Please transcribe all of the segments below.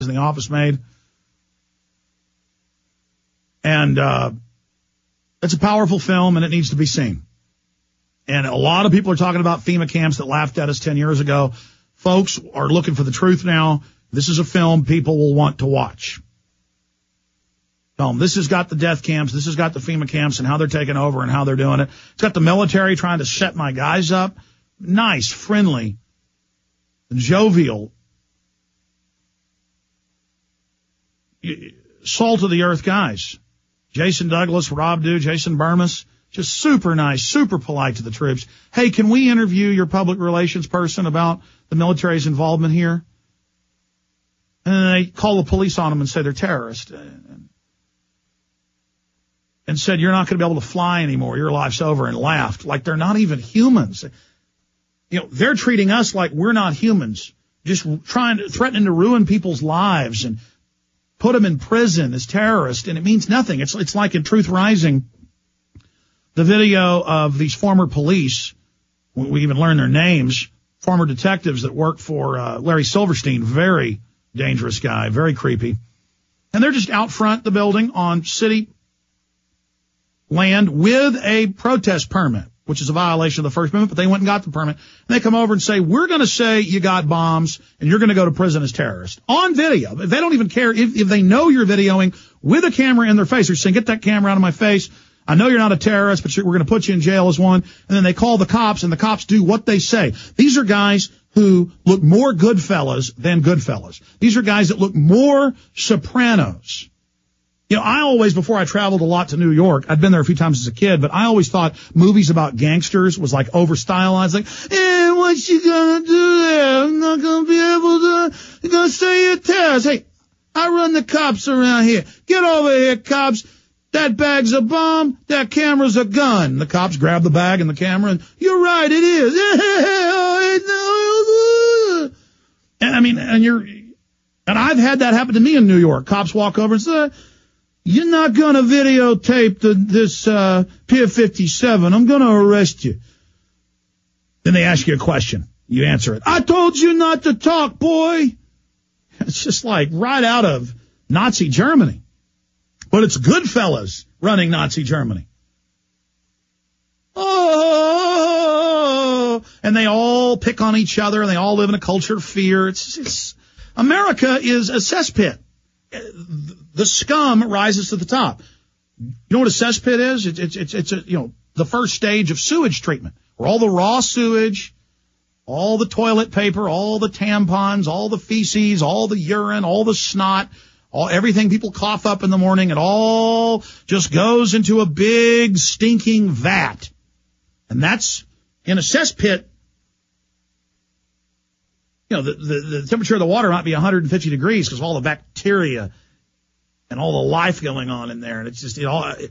in the office made. And it's a powerful film, and it needs to be seen. And a lot of people are talking about FEMA camps that laughed at us 10 years ago. Folks are looking for the truth now. This is a film people will want to watch. This has got the death camps. This has got the FEMA camps and how they're taking over and how they're doing it. It's got the military trying to set my guys up. Nice, friendly, jovial, salt of the earth guys. Jason Douglas, Rob Dew, Jason Burmis, just super nice, super polite to the troops. Hey, can we interview your public relations person about the military's involvement here? And then they call the police on them and say they're terrorists. And said, you're not going to be able to fly anymore. Your life's over, and laughed like they're not even humans. They're treating us like we're not humans, just threatening to ruin people's lives and put them in prison as terrorists, and it means nothing. It's like in Truth Rising, the video of these former police, we even learn their names, former detectives that work for Larry Silverstein, very dangerous guy, very creepy. And they're just out front the building on city land with a protest permit, which is a violation of the First Amendment, but they went and got the permit. And they come over and say, we're going to say you got bombs and you're going to go to prison as terrorists. On video. They don't even care if they know you're videoing with a camera in their face. They're saying, get that camera out of my face. I know you're not a terrorist, but we're going to put you in jail as one. And then they call the cops, and the cops do what they say. These are guys who look more Goodfellas than Goodfellas. These are guys that look more Sopranos. I always, before I traveled a lot to New York, I'd been there a few times as a kid, but I always thought movies about gangsters was like over-stylized. Like, hey, what you gonna do there? I'm not gonna be able to, you're gonna say you're a terrorist. Hey, I run the cops around here. Get over here, cops. That bag's a bomb. That camera's a gun. The cops grab the bag and the camera, and you're right, it is. And I've had that happen to me in New York. Cops walk over and say, you're not going to videotape this Pier 57. I'm going to arrest you. Then they ask you a question. You answer it. I told you not to talk, boy. It's just like right out of Nazi Germany. But it's Goodfellas running Nazi Germany. Oh, and they all pick on each other, and they all live in a culture of fear. America is a cesspit. The scum rises to the top. You know what a cesspit is? It's the first stage of sewage treatment, where all the raw sewage, all the toilet paper, all the tampons, all the feces, all the urine, all the snot, everything people cough up in the morning, it all just goes into a big stinking vat. And that's in a cesspit. The temperature of the water might be 150 degrees because of all the bacteria and all the life going on in there. And it's just, and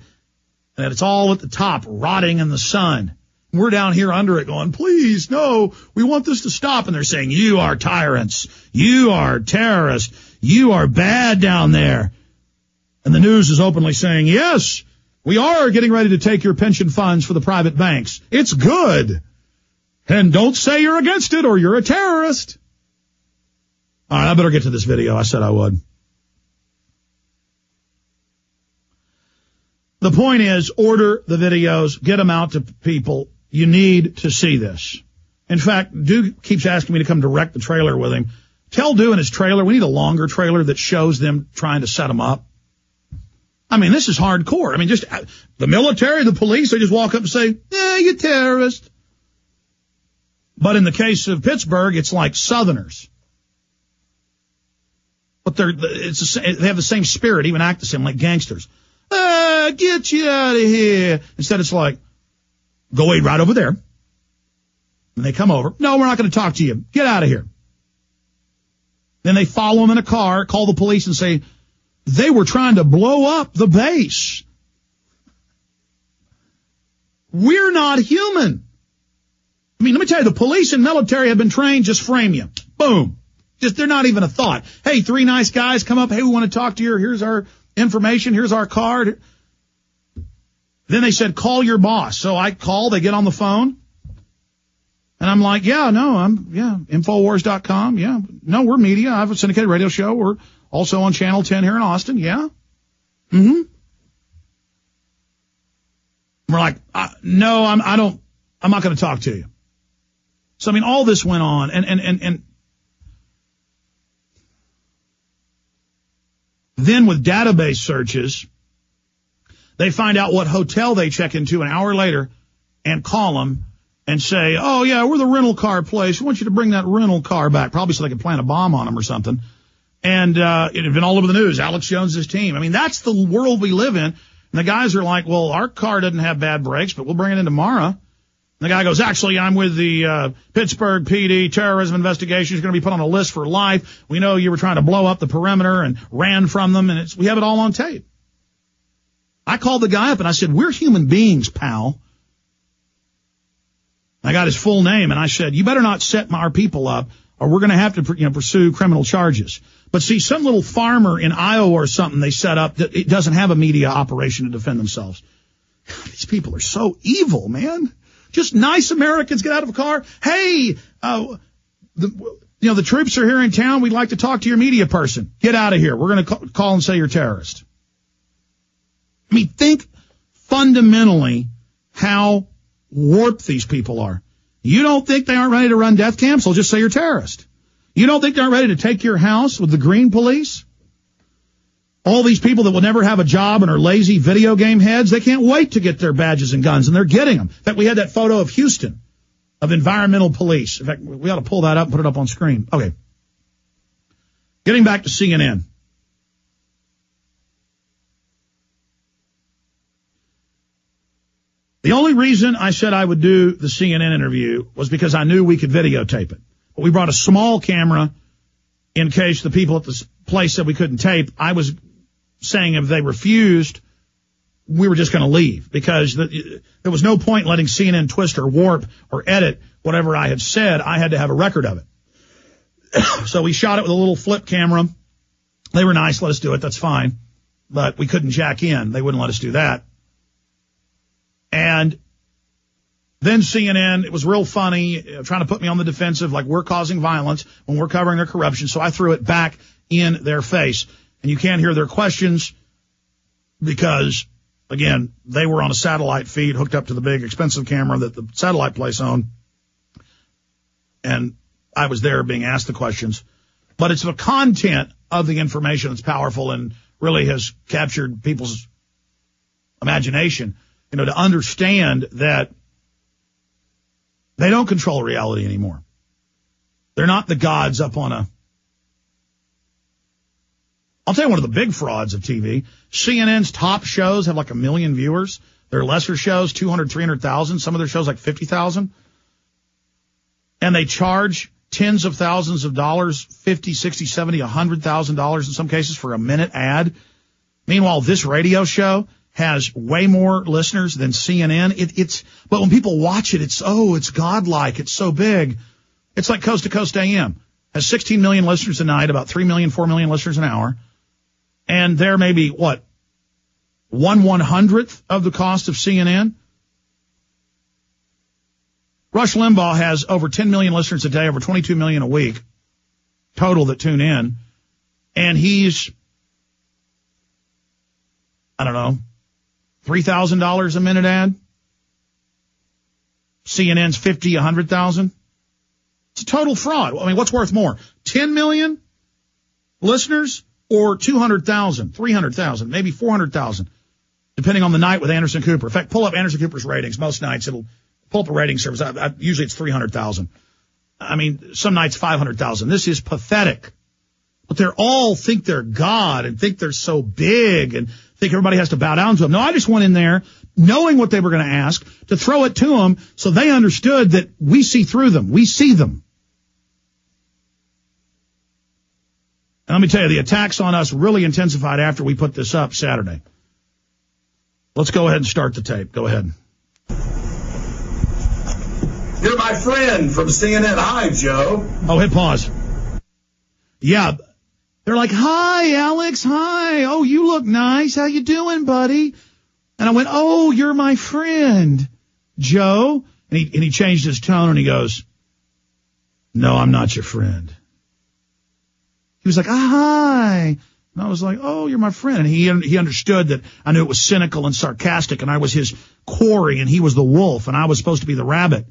it's all at the top, rotting in the sun. We're down here under it going, please, no, we want this to stop. And they're saying, you are tyrants. You are terrorists. You are bad down there. And the news is openly saying, yes, we are getting ready to take your pension funds for the private banks. It's good. And don't say you're against it or you're a terrorist. All right, I better get to this video. I said I would. The point is, order the videos, get them out to people. You need to see this. In fact, Duke keeps asking me to come direct the trailer with him. Tell Dew in his trailer, we need a longer trailer that shows them trying to set them up. I mean, this is hardcore. I mean, just the military, the police, they just walk up and say, yeah, you terrorist. But in the case of Pittsburgh, it's like Southerners. But they have the same spirit, even act the same, like gangsters. Get you out of here. Instead, it's like, go wait right over there. And they come over. No, we're not going to talk to you. Get out of here. Then they follow them in a car, call the police and say, they were trying to blow up the base. We're not human. I mean, let me tell you, the police and military have been trained, just frame you. Boom. Just, they're not even a thought. Hey, three nice guys come up. Hey, we want to talk to you. Here's our information. Here's our card. Then they said, call your boss. So I call. They get on the phone. And I'm like, Infowars.com. Yeah. No, we're media. I have a syndicated radio show. We're also on Channel 10 here in Austin. Yeah. Mm-hmm. We're like, no, I'm not going to talk to you. So, I mean, all this went on and then with database searches, they find out what hotel they check into an hour later and call them and say, oh, yeah, we're the rental car place. We want you to bring that rental car back, probably so they can plant a bomb on them or something. And it had been all over the news, Alex Jones's team. I mean, that's the world we live in. And the guys are like, well, our car doesn't have bad brakes, but we'll bring it in tomorrow. And the guy goes, actually, I'm with the Pittsburgh PD terrorism investigation. Is going to be put on a list for life. We know you were trying to blow up the perimeter and ran from them, and we have it all on tape. I called the guy up and I said, we're human beings, pal. I got his full name, and I said, you better not set our people up, or we're going to have to pursue criminal charges. But see, some little farmer in Iowa or something they set up that it doesn't have a media operation to defend themselves. These people are so evil, man. Just nice Americans get out of a car. Hey, the troops are here in town. We'd like to talk to your media person. Get out of here. We're going to call and say you're a terrorist. I mean, think fundamentally how warped these people are. You don't think they aren't ready to run death camps? They'll just say you're a terrorist. You don't think they aren't ready to take your house with the green police? All these people that will never have a job and are lazy video game heads, they can't wait to get their badges and guns, and they're getting them. In fact, we had that photo of Houston, of environmental police. In fact, we ought to pull that up and put it up on screen. Okay. Getting back to CNN. The only reason I said I would do the CNN interview was because I knew we could videotape it. But we brought a small camera in case the people at this place said we couldn't tape. I was saying if they refused, we were just going to leave because there was no point in letting CNN twist or warp or edit whatever I had said. I had to have a record of it. So we shot it with a little flip camera. They were nice, let us do it, that's fine. But we couldn't jack in. They wouldn't let us do that. And then CNN, it was real funny, trying to put me on the defensive, like we're causing violence when we're covering their corruption. So I threw it back in their face. And you can't hear their questions because, again, they were on a satellite feed hooked up to the big expensive camera that the satellite place owned. And I was there being asked the questions. But it's the content of the information that's powerful and really has captured people's imagination. To understand that they don't control reality anymore. They're not the gods up on a... I'll tell you one of the big frauds of TV. CNN's top shows have like 1 million viewers. Their lesser shows, 200, 300,000. Some of their shows like 50,000. And they charge tens of thousands of dollars, 50, 60, 70, $100,000 in some cases for a minute ad. Meanwhile, this radio show has way more listeners than CNN. But when people watch it, it's godlike. It's so big. It's like Coast to Coast AM. Has 16 million listeners a night, about 3 million, 4 million listeners an hour. And they're maybe, 1/100th of the cost of CNN? Rush Limbaugh has over 10 million listeners a day, over 22 million a week total that tune in. And he's, I don't know, $3,000 a minute ad. CNN's 50, 100,000. It's a total fraud. I mean, what's worth more? 10 million listeners or 200,000, 300,000, maybe 400,000, depending on the night with Anderson Cooper. In fact, pull up Anderson Cooper's ratings. Most nights it'll pull up a rating service. Usually it's 300,000. I mean, some nights 500,000. This is pathetic. But they all think they're God and think they're so big and think everybody has to bow down to them. No, I just went in there knowing what they were going to ask to throw it to them so they understood that we see through them. We see them. And let me tell you, the attacks on us really intensified after we put this up Saturday. Let's go ahead and start the tape. Go ahead. You're my friend from CNN. Hi, Joe. Oh, hit pause. Yeah. They're like, hi, Alex. Hi. Oh, you look nice. How you doing, buddy? And I went, oh, you're my friend, Joe. And he changed his tone and he goes, no, I'm not your friend. He was like, hi. And I was like, oh, you're my friend. And he understood that I knew it was cynical and sarcastic, and I was his quarry, and he was the wolf, and I was supposed to be the rabbit.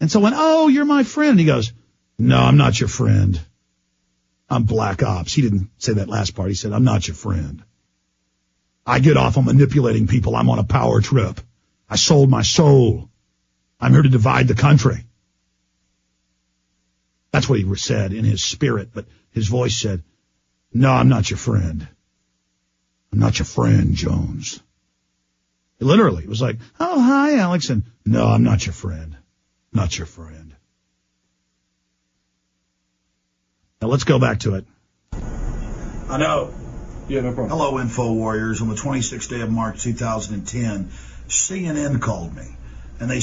And so I went, oh, you're my friend. He goes, no, I'm not your friend. I'm Black Ops. He didn't say that last part. He said, I'm not your friend. I get off on manipulating people. I'm on a power trip. I sold my soul. I'm here to divide the country. That's what he said in his spirit, but his voice said, no, I'm not your friend. I'm not your friend, Jones. Literally, it was like, oh, hi, Alex. And no, I'm not your friend. Not your friend. Now let's go back to it. I know. Yeah, no problem. Hello, Info Warriors. On the 26th day of March 2010, CNN called me, and they